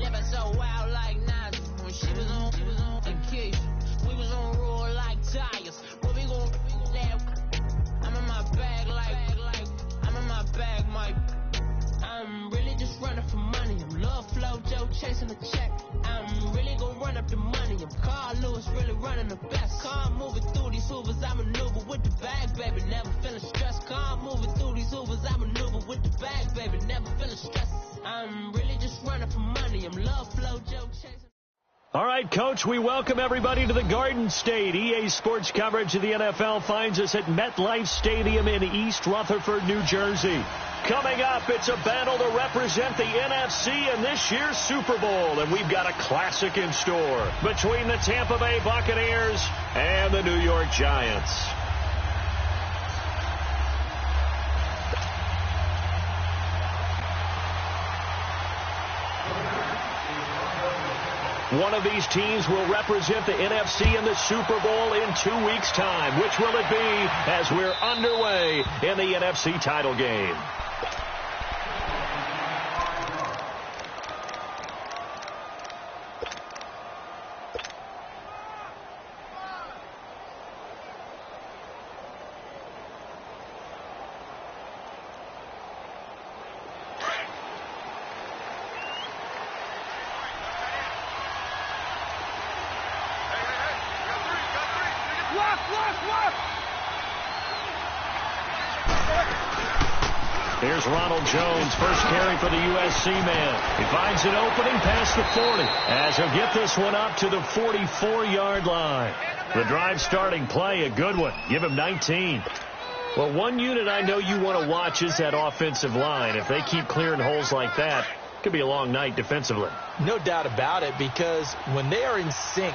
living so wild like Nas. When she was on the key, we was on roll like tires. What we gon' that? I'm in my bag like I'm in my bag, Mike. I'm really just running for money. I'm love flow, Joe chasing the check. I'm really gonna run up the money. I'm Carl Lewis, really running the best. Car moving through these Hoovers, I maneuver with the bag, baby. Never feeling stressed. Car moving through these Hoovers, I maneuver with the bag, baby. Never feeling stressed. I'm really just running for money. I'm love flow, Joe chasing. All right, Coach, we welcome everybody to the Garden State. EA Sports coverage of the NFL finds us at MetLife Stadium in East Rutherford, New Jersey. Coming up, it's a battle to represent the NFC in this year's Super Bowl, and we've got a classic in store between the Tampa Bay Buccaneers and the New York Giants. One of these teams will represent the NFC in the Super Bowl in 2 weeks' time. Which will it be as we're underway in the NFC title game? Here's Ronald Jones, first carry for the USC man. He finds an opening past the 40 as he'll get this one up to the 44-yard line. The drive starting play, a good one. Give him 19. Well, one unit I know you want to watch is that offensive line. If they keep clearing holes like that, it could be a long night defensively. No doubt about it, because when they are in sync,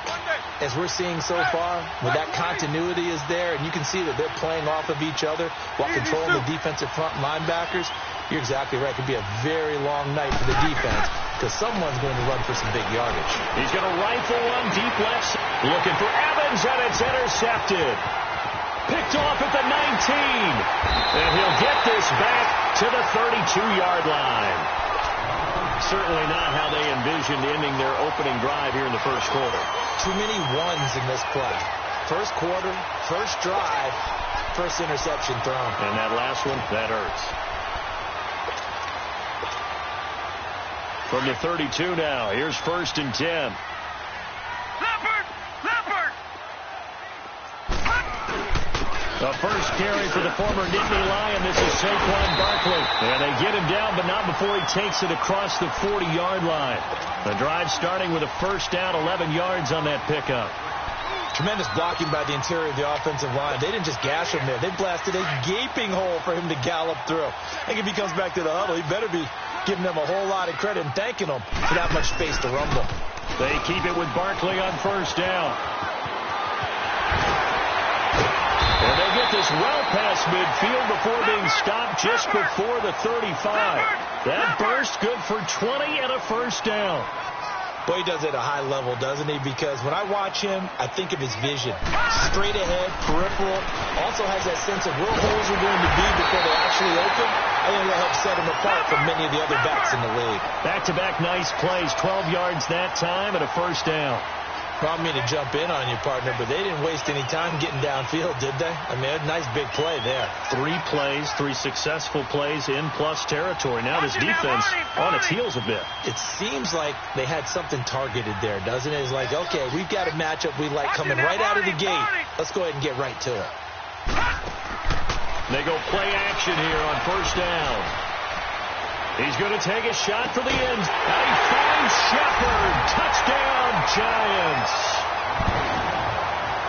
as we're seeing so far, when that continuity is there, and you can see that they're playing off of each other while controlling the defensive front linebackers, you're exactly right. It could be a very long night for the defense because someone's going to run for some big yardage. He's going to rifle one deep left, looking for Evans, and it's intercepted. Picked off at the 19, and he'll get this back to the 32-yard line. Certainly not how they envisioned ending their opening drive here in the first quarter. Too many ones in this play. First quarter, first drive, first interception thrown. And that last one, that hurts. From the 32 now, here's 1st and 10. The first carry for the former Nittany Lion. This is Saquon Barkley. And they get him down, but not before he takes it across the 40-yard line. The drive starting with a first down, 11 yards on that pickup. Tremendous blocking by the interior of the offensive line. They didn't just gash him there. They blasted a gaping hole for him to gallop through. I think if he comes back to the huddle, he better be giving them a whole lot of credit and thanking them for that much space to rumble. They keep it with Barkley on first down. And they get this well past midfield before being stopped just before the 35. That burst good for 20 and a first down. Boy, he does it at a high level, doesn't he? Because when I watch him, I think of his vision. Straight ahead, peripheral. Also has that sense of where holes are going to be before they actually open. I think that'll help set him apart from many of the other backs in the league. Back-to-back nice plays. 12 yards that time and a first down. I don't mean to jump in on you, partner, but they didn't waste any time getting downfield, did they? I mean, a nice big play there. 3 plays, 3 successful plays in plus territory. Now this defense on its heels a bit. It seems like they had something targeted there, doesn't it? It's like, okay, we've got a matchup we like coming right out of the gate. Let's go ahead and get right to it. They go play action here on first down. He's going to take a shot for the end. And he finds Shepard. Touchdown, Giants.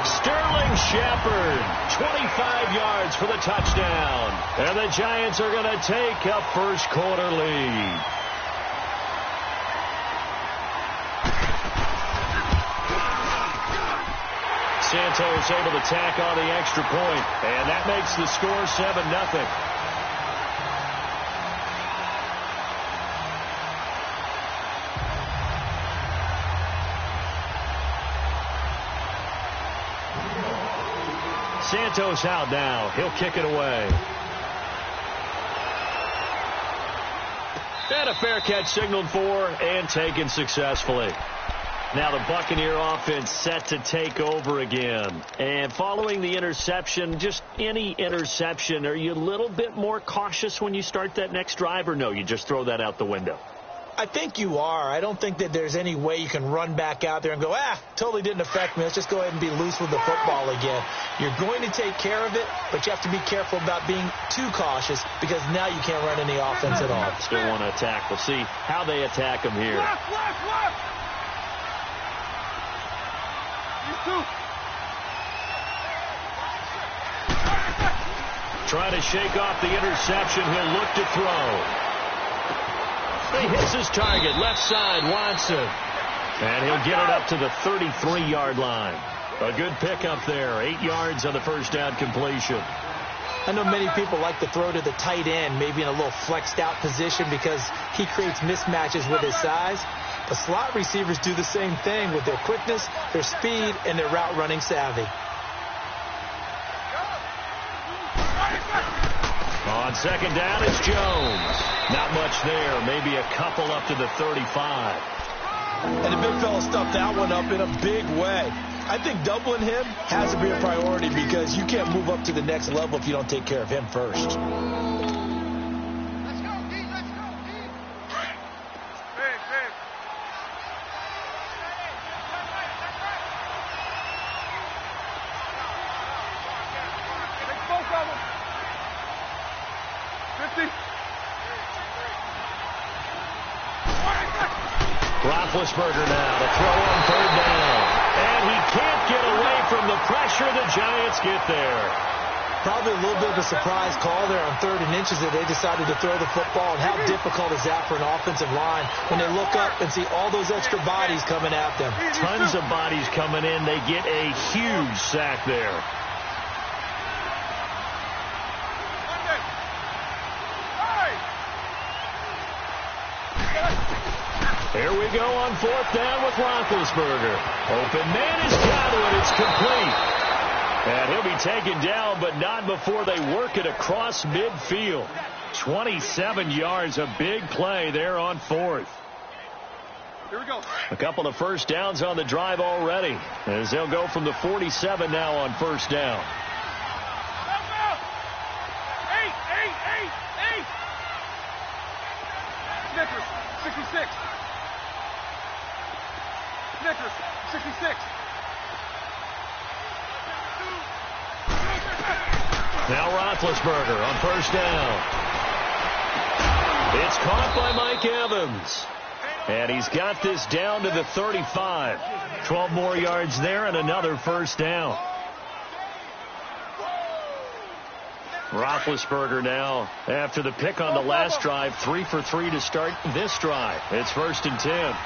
Sterling Shepard, 25 yards for the touchdown. And the Giants are going to take a first quarter lead. Santos able to tack on the extra point. And that makes the score 7-0. Santos out now. He'll kick it away. And And a fair catch signaled for and taken successfully. Now the Buccaneer offense set to take over again. And following the interception, just any interception, are you a little bit more cautious when you start that next drive, or no, you just throw that out the window? I think you are. I don't think that there's any way you can run back out there and go, totally didn't affect me. Let's just go ahead and be loose with the football again. You're going to take care of it, but you have to be careful about being too cautious because now you can't run any offense at all. Still want to attack. We'll see how they attack him here. Trying to shake off the interception. He'll look to throw. He hits his target, left side, Watson. And he'll get it up to the 33-yard line. A good pickup there, 8 yards on the first down completion. I know many people like to throw to the tight end, maybe in a little flexed out position because he creates mismatches with his size. The slot receivers do the same thing with their quickness, their speed, and their route running savvy. On second down, it's Jones. Not much there. Maybe a couple up to the 35. And the big fella stuffed that one up in a big way. I think doubling him has to be a priority because you can't move up to the next level if you don't take care of him first. Roethlisberger now to throw on third down. And he can't get away from the pressure. The Giants get there. Probably a little bit of a surprise call there on 3rd and inches that they decided to throw the football. And how difficult is that for an offensive line when they look up and see all those extra bodies coming at them? Tons of bodies coming in. They get a huge sack there. Here we go on 4th down with Roethlisberger. Open man is Godwin. It's complete. And he'll be taken down, but not before they work it across midfield. 27 yards, a big play there on 4th. Here we go. A couple of first downs on the drive already, as they'll go from the 47 now on 1st down. 66. Snickers, 66. Now Roethlisberger on 1st down. It's caught by Mike Evans. And he's got this down to the 35. 12 more yards there and another 1st down. Roethlisberger now, after the pick on the last drive, 3 for 3 to start this drive. It's 1st and 10.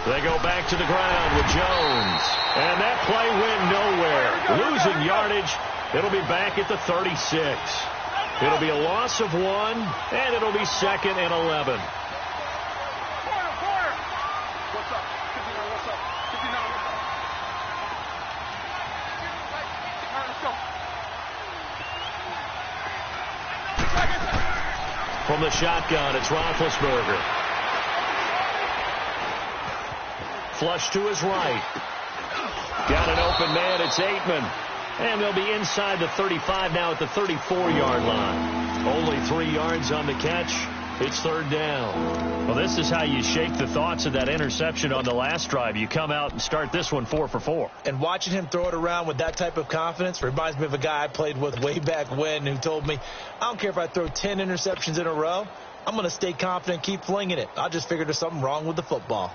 They go back to the ground with Jones. And that play went nowhere. Losing yardage. It'll be back at the 36. It'll be a loss of 1, and it'll be 2nd and 11. From the shotgun, it's Roethlisberger. Flush to his right. Got an open man, it's Aitman. And they'll be inside the 35 now at the 34-yard line. Only 3 yards on the catch. It's 3rd down. Well, this is how you shake the thoughts of that interception on the last drive. You come out and start this one 4 for 4. And watching him throw it around with that type of confidence reminds me of a guy I played with way back when who told me, I don't care if I throw 10 interceptions in a row. I'm going to stay confident, keep flinging it. I just figured there's something wrong with the football.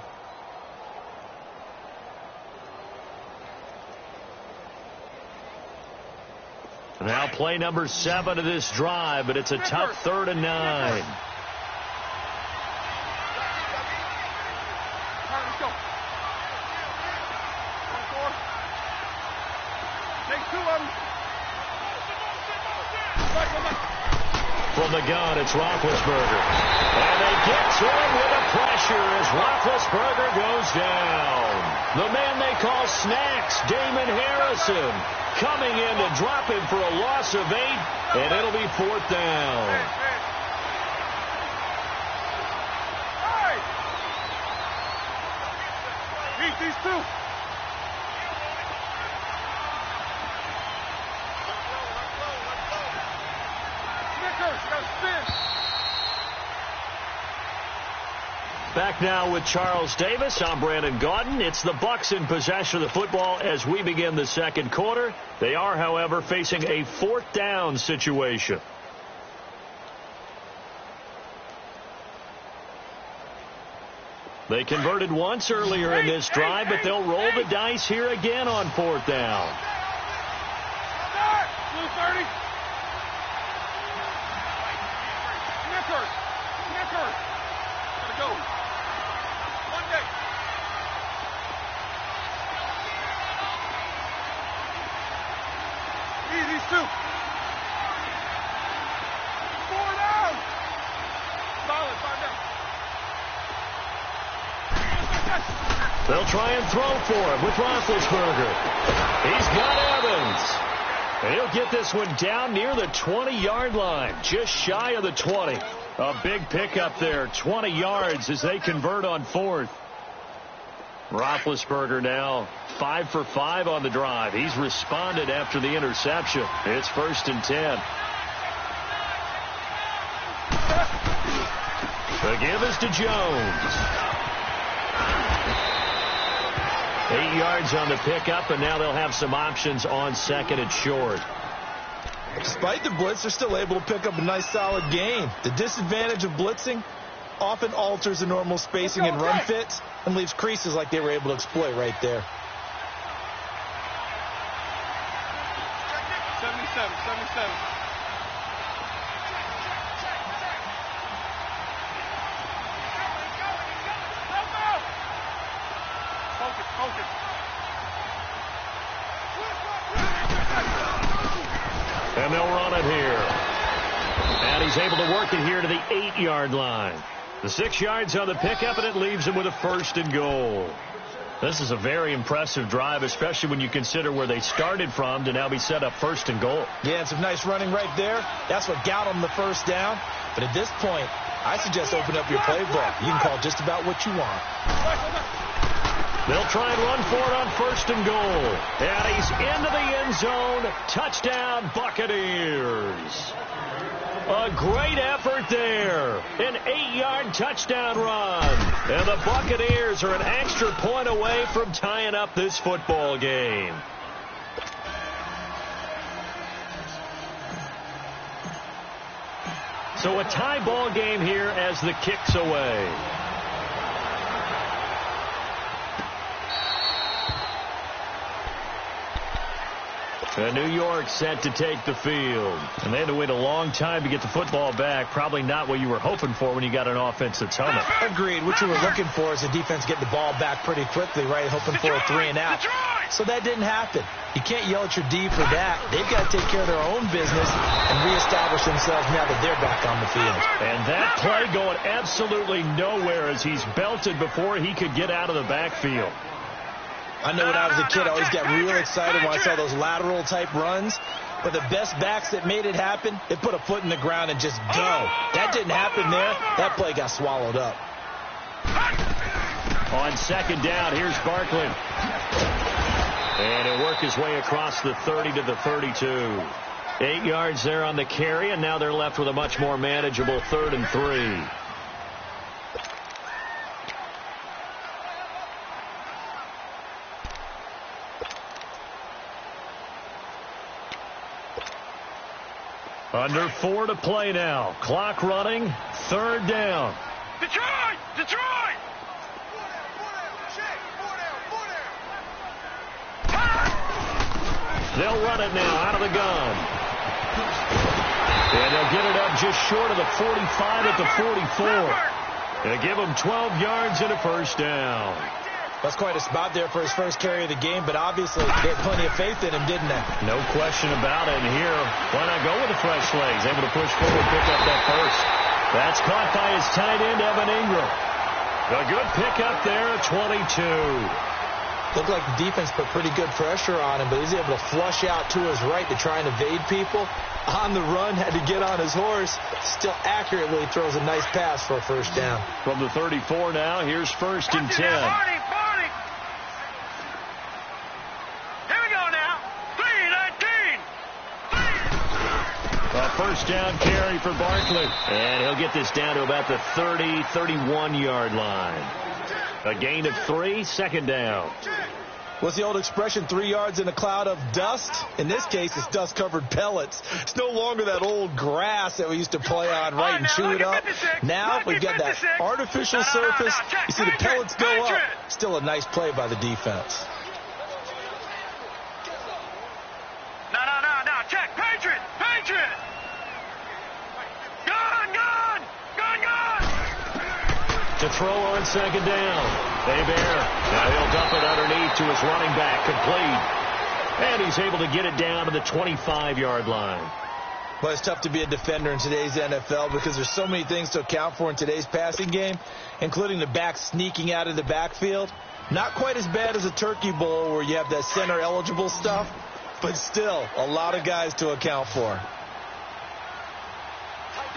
Now play number 7 of this drive, but it's a tough 3rd and 9. From the gun, it's Roethlisberger. And they get to him with the pressure as Roethlisberger goes down. The man they call Snacks, Damon Harrison, coming in to drop him for a loss of 8, and it'll be 4th down. Beat these two. Back now with Charles Davis. I'm Brandon Gaudin. It's the Bucs in possession of the football as we begin the second quarter. They are, however, facing a 4th down situation. They converted once earlier in this drive, but they'll roll the dice here again on 4th down. Blue 30. Snickers. Gotta go. One day. These two. 4 down. Solid. 5 down. They'll try and throw for him with Roethlisberger. He's got Evans. And he'll get this one down near the 20-yard line, just shy of the 20. A big pickup there, 20 yards as they convert on 4th. Roethlisberger now 5 for 5 on the drive. He's responded after the interception. It's 1st and 10. The give is to Jones. 8 yards on the pickup, and now they'll have some options on 2nd and short. Despite the blitz, they're still able to pick up a nice, solid gain. The disadvantage of blitzing often alters the normal spacing and run fits and leaves creases like they were able to exploit right there. 77. Focus. And they'll run it here. And he's able to work it here to the 8-yard line. The 6 yards on the pickup, and it leaves him with a 1st and goal. This is a very impressive drive, especially when you consider where they started from to now be set up 1st and goal. Yeah, and some nice running right there. That's what got them the 1st down. But at this point, I suggest open up your playbook. You can call just about what you want. They'll try and run for it on 1st and goal. And he's into the end zone. Touchdown, Buccaneers. A great effort there. An 8-yard touchdown run. And the Buccaneers are an extra point away from tying up this football game. So a tie ball game here as the kick's away. And New York set to take the field. And they had to wait a long time to get the football back. Probably not what you were hoping for when you got an offense that's humming. Agreed. What you were looking for is the defense getting the ball back pretty quickly, right? Hoping for a 3 and out. So that didn't happen. You can't yell at your D for that. They've got to take care of their own business and reestablish themselves now that they're back on the field. And that play going absolutely nowhere as he's belted before he could get out of the backfield. I know when I was a kid, I always got real excited when I saw those lateral-type runs. But the best backs that made it happen, they put a foot in the ground and just go. That didn't happen there. That play got swallowed up. On 2nd down, here's Barkley. And he'll work his way across the 30 to the 32. 8 yards there on the carry, and now they're left with a much more manageable 3rd and 3. Under 4 to play now. Clock running. 3rd down. Detroit! They'll run it now out of the gun. And they'll get it up just short of the 45 at the 44. They'll give them 12 yards and a 1st down. That's quite a spot there for his first carry of the game, but obviously they had plenty of faith in him, didn't they? No question about it. And here, why not go with the fresh legs? Able to push forward, pick up that first. That's caught by his tight end, Evan Ingram. A good pickup there at 22. Looked like the defense put pretty good pressure on him, but he's able to flush out to his right to try and evade people. On the run, had to get on his horse. Still accurately throws a nice pass for a first down. From the 34 now, here's 1st and 10. Barney. Here we go now. 3-19. A first down carry for Barkley. And he'll get this down to about the 30, 31-yard line. A gain of 3, 2nd down. What's the old expression, 3 yards in a cloud of dust? In this case, it's dust-covered pellets. It's no longer that old grass that we used to play on, right, and chew it up. Now we've got that artificial surface. You see the pellets go up. Still a nice play by the defense. No. Check. Patriot. Gun. To throw on 2nd down. Hebert. Now he'll dump it underneath to his running back. Complete. And he's able to get it down to the 25-yard line. Well, it's tough to be a defender in today's NFL because there's so many things to account for in today's passing game, including the back sneaking out of the backfield. Not quite as bad as a Turkey Bowl where you have that center-eligible stuff, but still a lot of guys to account for.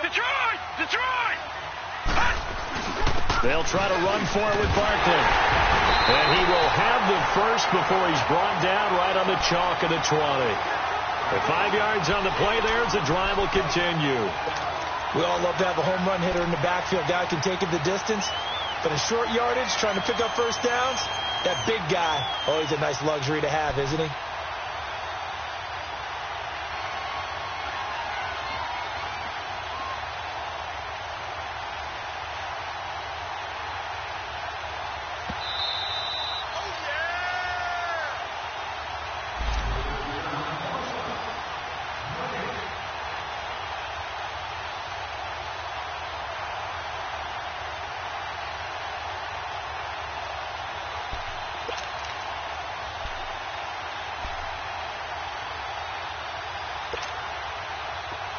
Detroit! They'll try to run for it with Barkley. And he will have the first before he's brought down right on the chalk of the 20. At 5 yards on the play there as the drive will continue. We all love to have a home run hitter in the backfield. Guy can take it the distance. But in short yardage, trying to pick up first downs, that big guy, always a nice luxury to have, isn't he?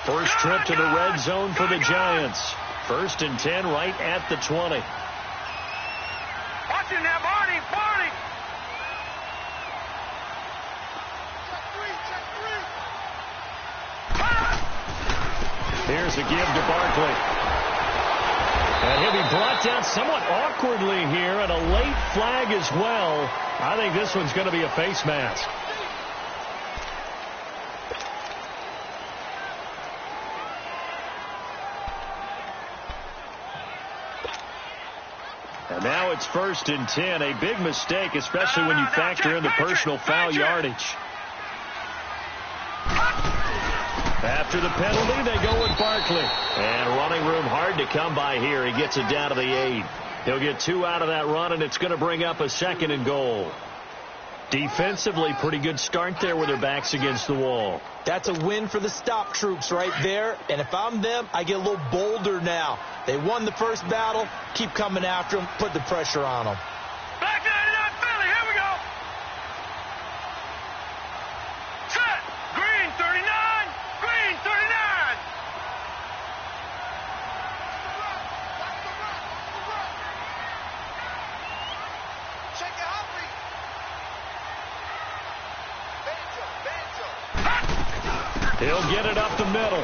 First trip to the red zone for the Giants. 1st and 10 right at the 20. Watch it now, Barney. Here's a give to Barkley. And he'll be brought down somewhat awkwardly here, and a late flag as well. I think this one's going to be a face mask. And now it's 1st and 10. A big mistake, especially when you factor in the personal foul yardage. After the penalty, they go with Barkley. And running room hard to come by here. He gets it down to the 8. He'll get 2 out of that run, and it's going to bring up a 2nd and goal. Defensively, pretty good start there with their backs against the wall. That's a win for the stop troops right there. And if I'm them, I get a little bolder now. They won the first battle. Keep coming after them. Put the pressure on them. Back to 99 Philly. Here we go. Set. Green 39. Check it out, He'll get it up the middle.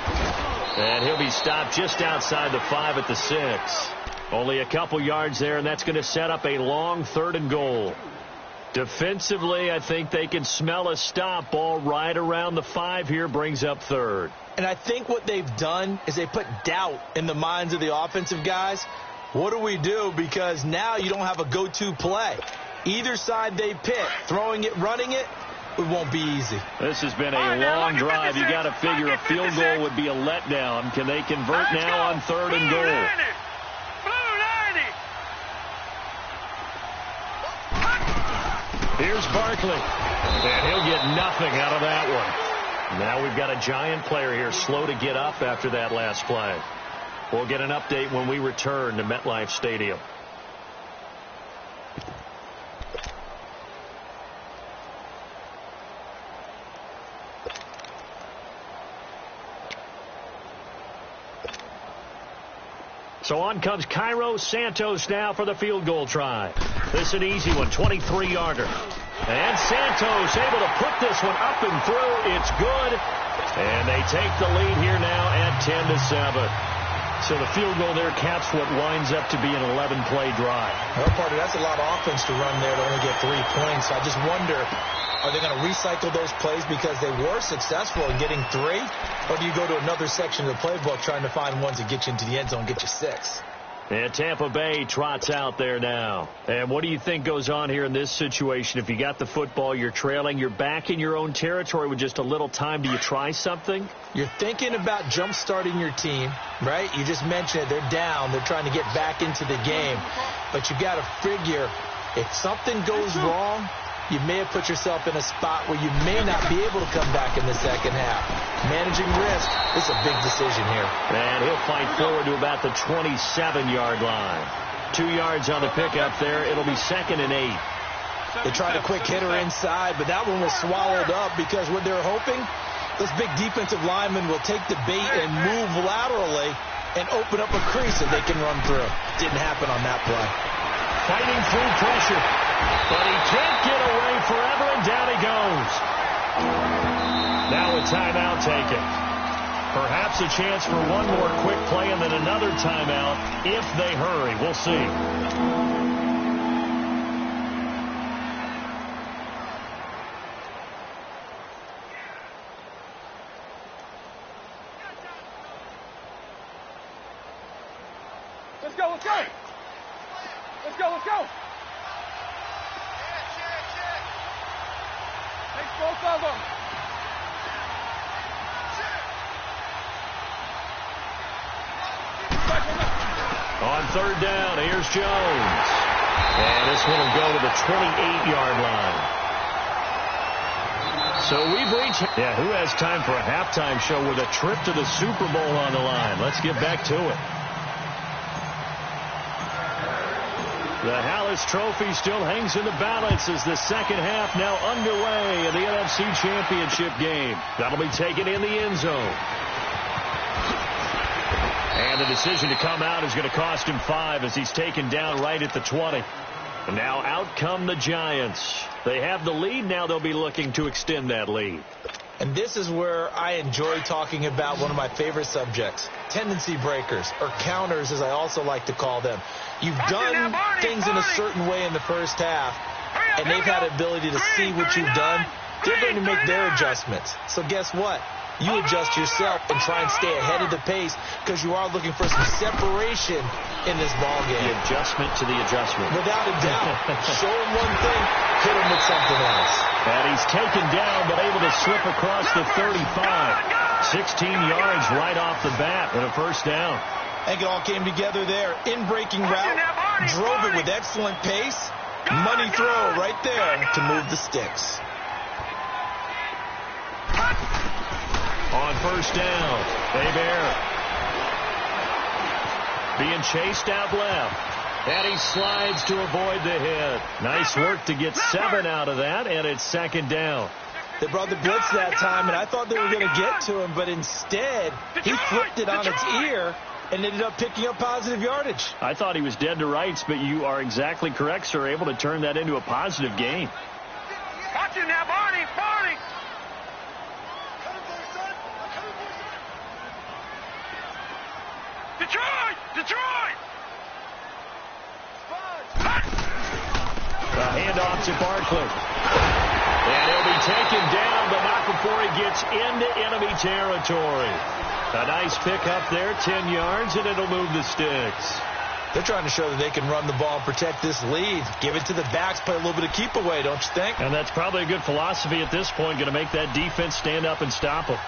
And he'll be stopped just outside the 5 at the 6. Only a couple yards there, and that's going to set up a long 3rd and goal. Defensively, I think they can smell a stop. Ball right around the 5 here, brings up 3rd. And I think what they've done is they put doubt in the minds of the offensive guys. What do we do? Because now you don't have a go-to play. Either side they pick, throwing it, running it, it won't be easy. This has been a long drive. You got to figure a field goal would be a letdown. Can they convert now on 3rd and goal? Here's Barkley. And he'll get nothing out of that one. Now we've got a Giant player here slow to get up after that last play. We'll get an update when we return to MetLife Stadium. So on comes Cairo Santos now for the field goal try. This is an easy one, 23-yarder. And Santos able to put this one up and through. It's good. And they take the lead here now at 10-7. So the field goal there caps what winds up to be an 11-play drive. Well, partner, that's a lot of offense to run there to only get 3 points. I just wonder, are they going to recycle those plays because they were successful in getting 3? Or do you go to another section of the playbook trying to find ones that get you into the end zone and get you 6? And Tampa Bay trots out there now. And what do you think goes on here in this situation? If you got the football, you're trailing, you're back in your own territory with just a little time. Do you try something? You're thinking about jump-starting your team, right? You just mentioned it. They're down. They're trying to get back into the game. But you got to figure, if something goes wrong, you may have put yourself in a spot where you may not be able to come back in the second half. Managing risk is a big decision here. And he'll fight forward to about the 27-yard line. 2 yards on the pickup there. It'll be 2nd and 8. They tried a quick hitter inside, but that one was swallowed up because what they're hoping, those big defensive linemen will take the bait and move laterally and open up a crease that they can run through. Didn't happen on that play. Fighting through pressure. But he can't get away forever, and down he goes. Now a timeout taken. Perhaps a chance for one more quick play and then another timeout if they hurry. We'll see. Let's go, let's go! Let's go, let's go! Take both of them! On 3rd down, here's Jones. And this one will go to the 28-yard line. So we've reached... Yeah, who has time for a halftime show with a trip to the Super Bowl on the line? Let's get back to it. The Hallis Trophy still hangs in the balance as the second half now underway in the NFC Championship game. That'll be taken in the end zone. And the decision to come out is going to cost him 5 as he's taken down right at the 20. And now out come the Giants. They have the lead. Now they'll be looking to extend that lead. And this is where I enjoy talking about one of my favorite subjects, tendency breakers, or counters as I also like to call them. You've done things in a certain way in the first half, and they've had the ability to see what you've done. They're going to make their adjustments. So guess what? You adjust yourself and try and stay ahead of the pace because you are looking for some separation in this ball game. The adjustment to the adjustment. Without a doubt. Show him one thing, hit him with something else. And he's taken down but able to slip across the 35. 16 yards right off the bat and a first down. I think it all came together there. In-breaking route, drove it with excellent pace. Money throw right there to move the sticks. On first down, Bear being chased out left. And he slides to avoid the hit. Nice work to get 7 out of that, and it's 2nd down. They brought the blitz that time, and I thought they were going to get to him, but instead, he flipped it on its ear and ended up picking up positive yardage. I thought he was dead to rights, but you are exactly correct, sir, able to turn that into a positive gain. Watch it now, Barney! Barney! Detroit! Detroit! The handoff to Barkley. And he'll be taken down, but not before he gets into enemy territory. A nice pickup there, 10 yards, and it'll move the sticks. They're trying to show that they can run the ball and protect this lead. Give it to the backs, play a little bit of keep away, don't you think? And that's probably a good philosophy at this point, going to make that defense stand up and stop them.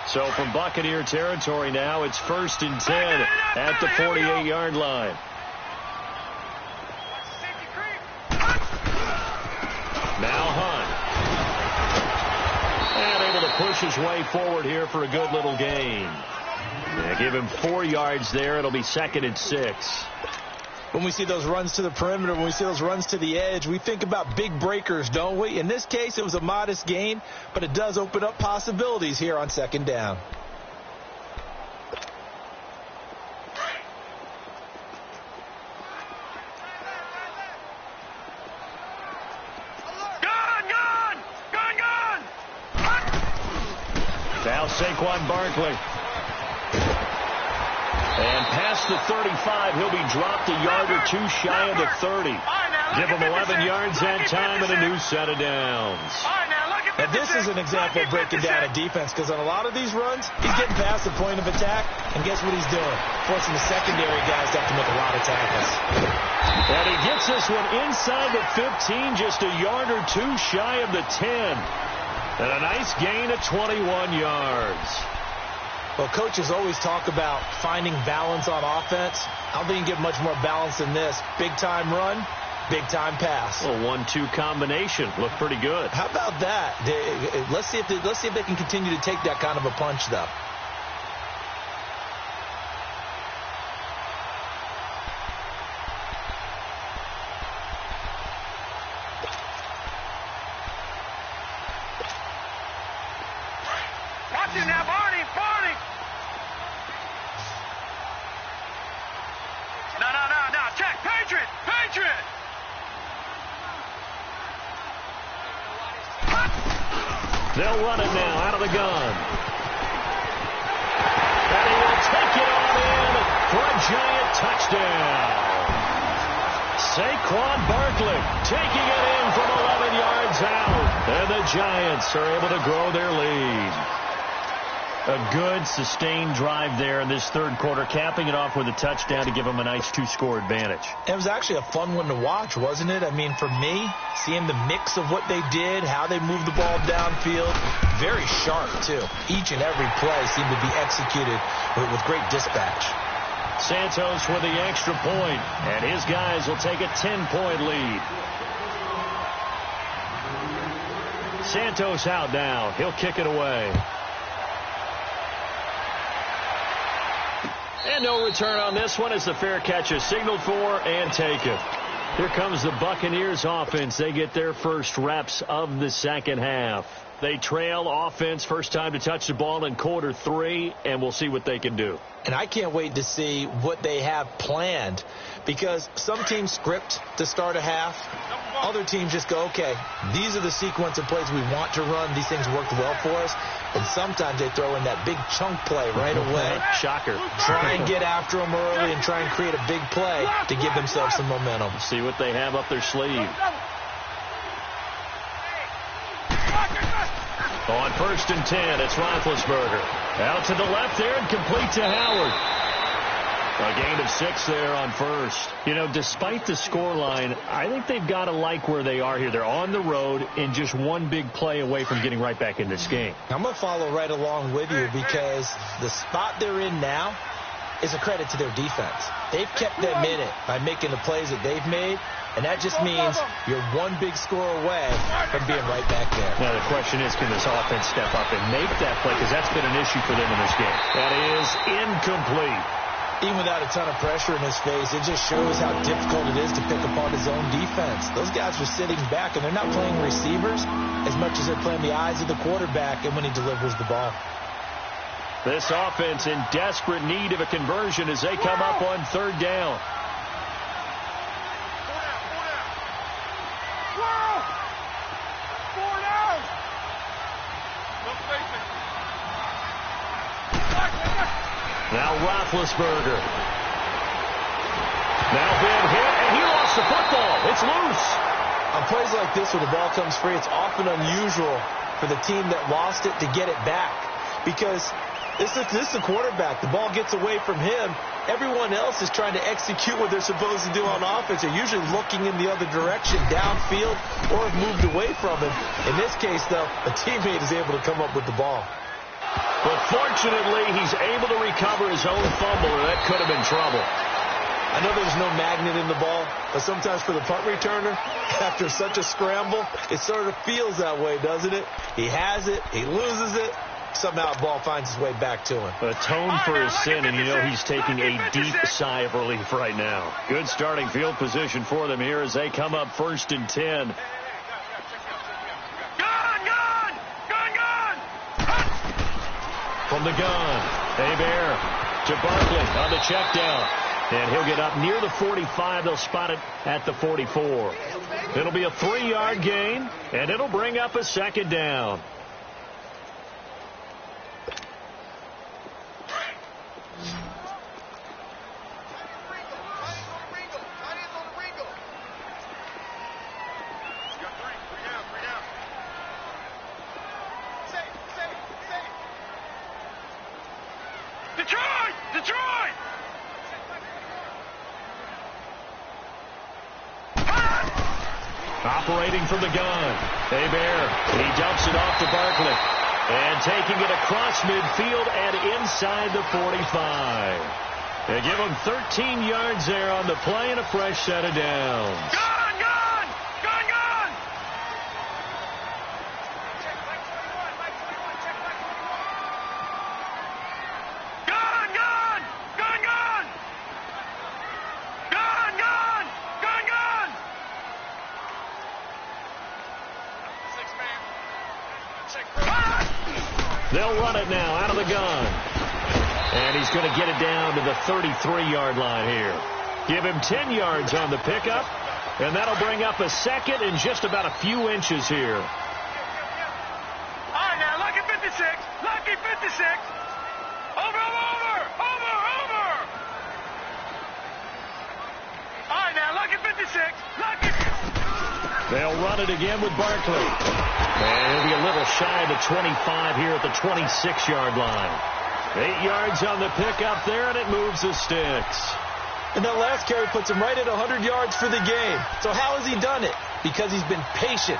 So from Buccaneer territory now, it's 1st and 10 at the 48-yard line. Now Hunt. push his way forward here for a good little gain. Give him 4 yards there. It'll be 2nd and 6. When we see those runs to the perimeter, when we see those runs to the edge, we think about big breakers, don't we? In this case, it was a modest gain, but it does open up possibilities here on 2nd down. Now Saquon Barkley. And past the 35, he'll be dropped a yard or 2 shy of the 30. Give him 11 yards that time and a new set of downs. Now this is an example of breaking down a defense, because on a lot of these runs, he's getting past the point of attack, and guess what he's doing? Forcing the secondary guys to have to make a lot of tackles. And he gets this one inside the 15, just a yard or 2 shy of the 10. And a nice gain of 21 yards. Well, coaches always talk about finding balance on offense. I don't think you can get much more balance than this. Big-time run, big-time pass. A 1-2 combination. Looked pretty good. How about that? Let's see if they can continue to take that kind of a punch, though. Watch it now, Barney! No, check! Patriot! They'll run it now out of the gun. And he will take it on in for a giant touchdown. Saquon Barkley taking it in from 11 yards out. And the Giants are able to grow their lead. A good, sustained drive there in this third quarter, capping it off with a touchdown to give them a nice 2-score advantage. It was actually a fun one to watch, wasn't it? I mean, for me, seeing the mix of what they did, how they moved the ball downfield, very sharp, too. Each and every play seemed to be executed with great dispatch. Santos with the extra point, and his guys will take a 10-point lead. Santos out now. He'll kick it away. And no return on this one as the fair catch is signaled for and taken. Here comes the Buccaneers offense. They get their first reps of the second half. They trail offense first time to touch the ball in quarter 3, and we'll see what they can do. And I can't wait to see what they have planned, because some teams script to start a half. Other teams just go, okay, these are the sequence of plays we want to run. These things worked well for us. And sometimes they throw in that big chunk play right away. Shocker. Try and get after them early and try and create a big play to give themselves some momentum. See what they have up their sleeve. On 1st and 10, it's Roethlisberger. Out to the left there and complete to Howard. A gain of 6 there on first. You know, despite the scoreline, I think they've got to like where they are here. They're on the road and just one big play away from getting right back in this game. I'm going to follow right along with you, because the spot they're in now is a credit to their defense. They've kept them in it by making the plays that they've made, and that just means you're one big score away from being right back there. Now the question is, can this offense step up and make that play? Because that's been an issue for them in this game. That is incomplete. Even without a ton of pressure in his face, it just shows how difficult it is to pick apart his own defense. Those guys are sitting back, and they're not playing receivers as much as they're playing the eyes of the quarterback and when he delivers the ball. This offense in desperate need of a conversion as they come up on 3rd down. Now Roethlisberger. Now being hit, and he lost the football. It's loose. On plays like this where the ball comes free, it's often unusual for the team that lost it to get it back, because this is the quarterback. The ball gets away from him. Everyone else is trying to execute what they're supposed to do on offense. They're usually looking in the other direction, downfield, or have moved away from him. In this case, though, a teammate is able to come up with the ball. But fortunately, he's able to recover his own fumble, or that could have been trouble. I know there's no magnet in the ball, but sometimes for the punt returner, after such a scramble, it sort of feels that way, doesn't it? He has it, he loses it, somehow the ball finds its way back to him. Atone for his sin, and you know he's taking a deep sigh of relief right now. Good starting field position for them here as they come up 1st and 10. From the gun, Hebert to Barkley on the check down. And he'll get up near the 45. They'll spot it at the 44. It'll be a 3-yard gain, and it'll bring up a 2nd down. Operating from the gun, Hebert. He dumps it off to Barkley. And taking it across midfield and inside the 45. They give him 13 yards there on the play and a fresh set of downs. They'll run it now out of the gun. And he's going to get it down to the 33-yard line here. Give him 10 yards on the pickup. And that'll bring up a 2nd and just about a few inches here. All right, now, lucky 56. Lucky 56. Over. All right, now, lucky 56. Lucky. They'll run it again with Barkley. And he'll be a little shy of the 25 here at the 26-yard line. 8 yards on the pickup there, and it moves the sticks. And that last carry puts him right at 100 yards for the game. So how has he done it? Because he's been patient,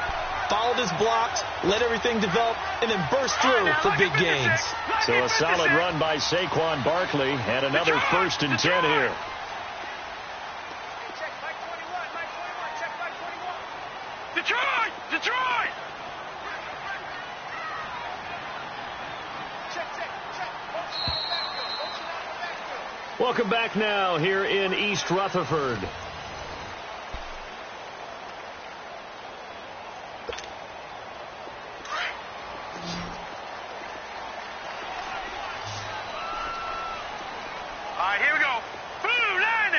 followed his blocks, let everything develop, and then burst through for big gains. So a solid run by Saquon Barkley, and another 1st and 10 here. Detroit! Welcome back now here in East Rutherford. All right, here we go. Blue 90!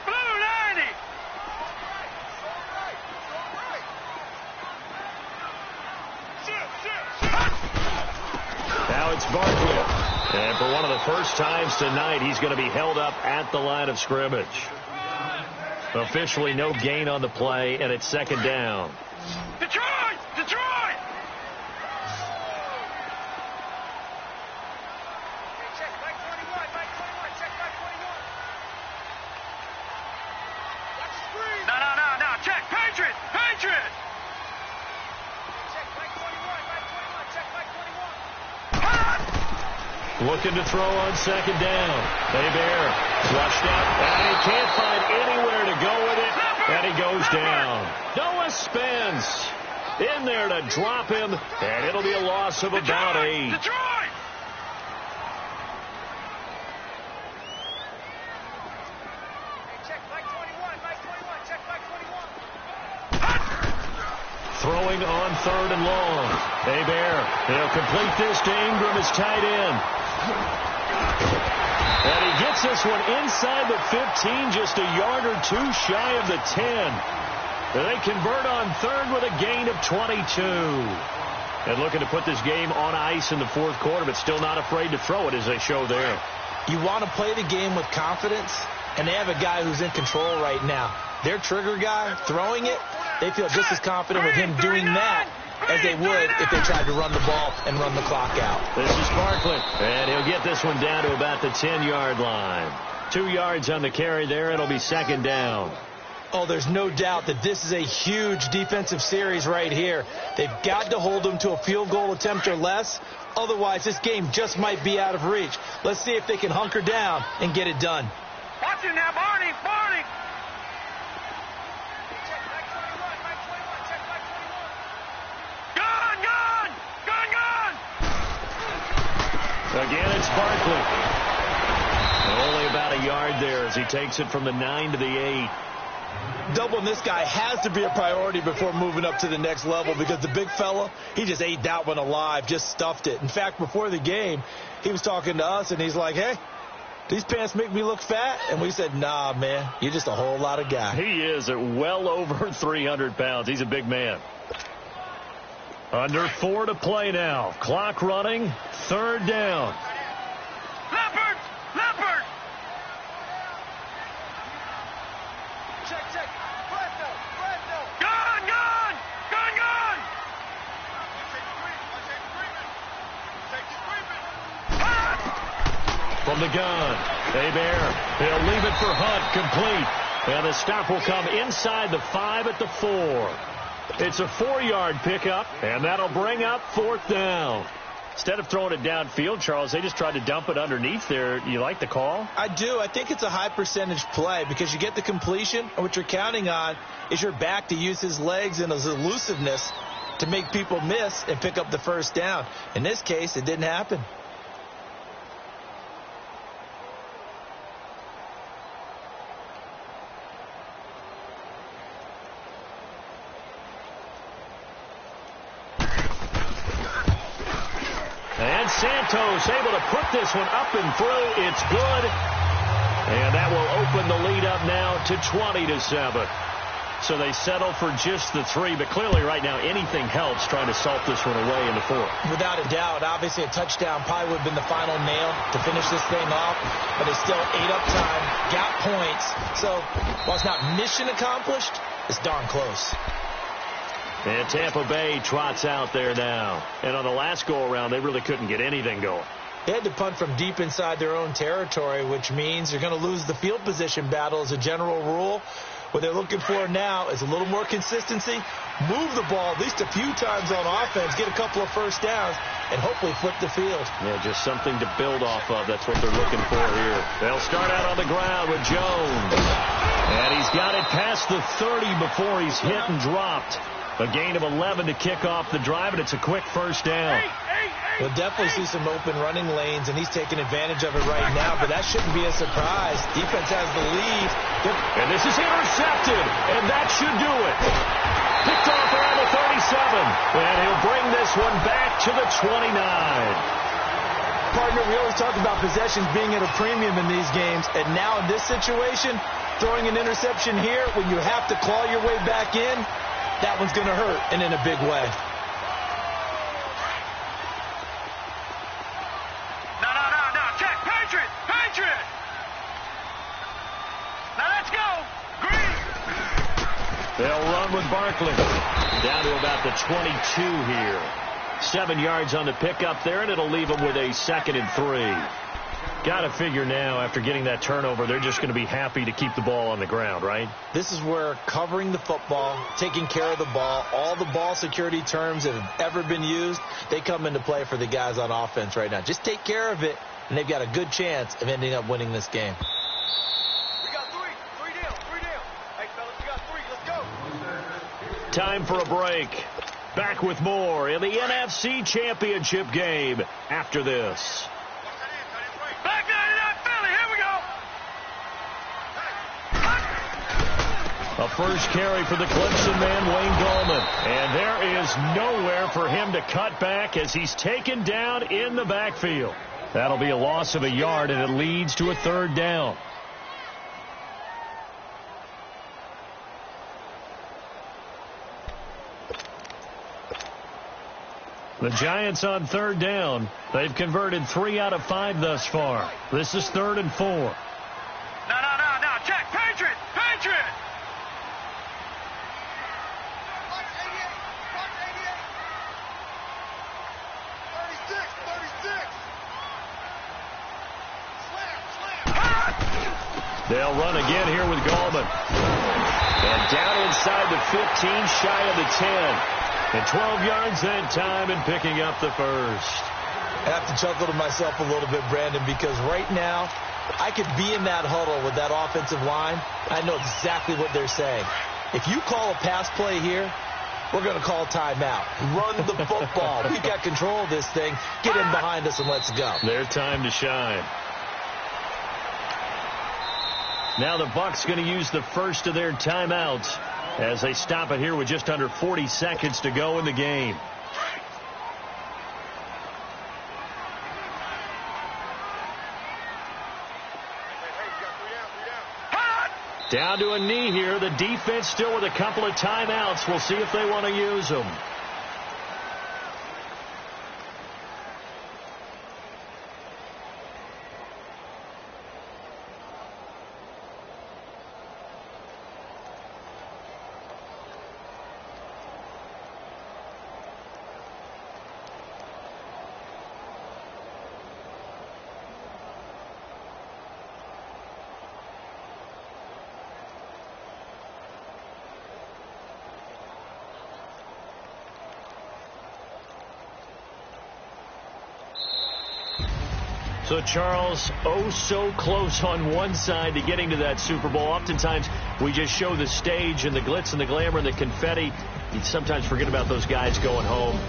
Blue 90! Now it's Barkley. And for one of the first times tonight, he's going to be held up at the line of scrimmage. Officially no gain on the play, and it's 2nd down. Detroit! Check back 21, check back 21. No, check, Patriot! Check back 21, check back 21. Looking to throw on 2nd down. Hebert flushed out, and he can't find anywhere to go with it, and he goes down. Noah Spence in there to drop him, and it'll be a loss of about 8. Detroit! Check back 21, check back 21. Throwing on 3rd and long. Hebert, he'll complete this to Ingram as tight end. And he gets this one inside the 15, just a yard or two shy of the 10. They convert on 3rd with a gain of 22. And looking to put this game on ice in the 4th quarter, but still not afraid to throw it as they show there. You want to play the game with confidence, and they have a guy who's in control right now. Their trigger guy throwing it, they feel just as confident with him doing that as they would if they tried to run the ball and run the clock out. This is Barkley, and he'll get this one down to about the 10-yard line. 2 yards on the carry there. It'll be 2nd down. Oh, there's no doubt that this is a huge defensive series right here. They've got to hold them to a field goal attempt or less. Otherwise, this game just might be out of reach. Let's see if they can hunker down and get it done. Watch it now, Barney. Barney. Again, it's Barkley. Only about a yard there as he takes it from the 9 to the 8. Doubling this guy has to be a priority before moving up to the next level because the big fella, he just ate that one alive, just stuffed it. In fact, before the game, he was talking to us, and he's like, hey, these pants make me look fat? And we said, nah, man, you're just a whole lot of guy. He is at well over 300 pounds. He's a big man. Under 4 to play now. Clock running. 3rd down. Leopard! Leopard! Check. Fresno! Gone! From the gun. Hebert. He'll leave it for Hunt. Complete. And the stop will come inside the 5 at the 4. It's a 4-yard pickup, and that'll bring up 4th down. Instead of throwing it downfield, Charles, they just tried to dump it underneath there. You like the call? I do. I think it's a high percentage play because you get the completion, and what you're counting on is your back to use his legs and his elusiveness to make people miss and pick up the 1st down. In this case, it didn't happen. Santos able to put this one up and through. It's good. And that will open the lead up now to 20-7. So they settle for just the 3. But clearly right now anything helps trying to salt this one away in the 4th. Without a doubt. Obviously a touchdown probably would have been the final nail to finish this thing off. But they still ate up time, got points. So while it's not mission accomplished, it's darn close. And Tampa Bay trots out there now. And on the last go-around, they really couldn't get anything going. They had to punt from deep inside their own territory, which means you're going to lose the field position battle as a general rule. What they're looking for now is a little more consistency, move the ball at least a few times on offense, get a couple of 1st downs, and hopefully flip the field. Yeah, just something to build off of. That's what they're looking for here. They'll start out on the ground with Jones. And he's got it past the 30 before he's hit and dropped. A gain of 11 to kick off the drive, and it's a quick 1st down. We'll definitely see some open running lanes, and he's taking advantage of it right now, but that shouldn't be a surprise. Defense has the lead. And this is intercepted, and that should do it. Picked off around the 37, and he'll bring this one back to the 29. Partner, we always talk about possessions being at a premium in these games, and now in this situation, throwing an interception here when you have to claw your way back in, that one's going to hurt, and in a big way. No. Check. Patriot. Now let's go. Green. They'll run with Barkley. Down to about the 22 here. 7 yards on the pickup there, and it'll leave them with a 2nd and 3. Got to figure now, after getting that turnover, they're just going to be happy to keep the ball on the ground, right? This is where covering the football, taking care of the ball, all the ball security terms that have ever been used, they come into play for the guys on offense right now. Just take care of it, and they've got a good chance of ending up winning this game. We got 3. 3 down. Hey, fellas, we got 3. Let's go. Time for a break. Back with more in the NFC Championship game after this. Back 99 Philly, here we go. A first carry for the Clemson man, Wayne Gallman. And there is nowhere for him to cut back as he's taken down in the backfield. That'll be a loss of a yard, and it leads to a 3rd down. The Giants on 3rd down. They've converted 3 out of 5 thus far. This is 3rd and 4. No. Check. Patriot. 36. They'll run again here with Gallman. And down inside the 15, shy of the 10. And 12 yards that time and picking up the 1st. I have to chuckle to myself a little bit, Brandon, because right now I could be in that huddle with that offensive line. I know exactly what they're saying. If you call a pass play here, we're going to call a timeout. Run the football. We got control of this thing. Get in behind us and let's go. Their time to shine. Now the Bucs going to use the first of their timeouts as they stop it here with just under 40 seconds to go in the game. Down to a knee here. The defense still with a couple of timeouts. We'll see if they want to use them. So, Charles, oh so close on one side to getting to that Super Bowl. Oftentimes, we just show the stage and the glitz and the glamour and the confetti. You sometimes forget about those guys going home.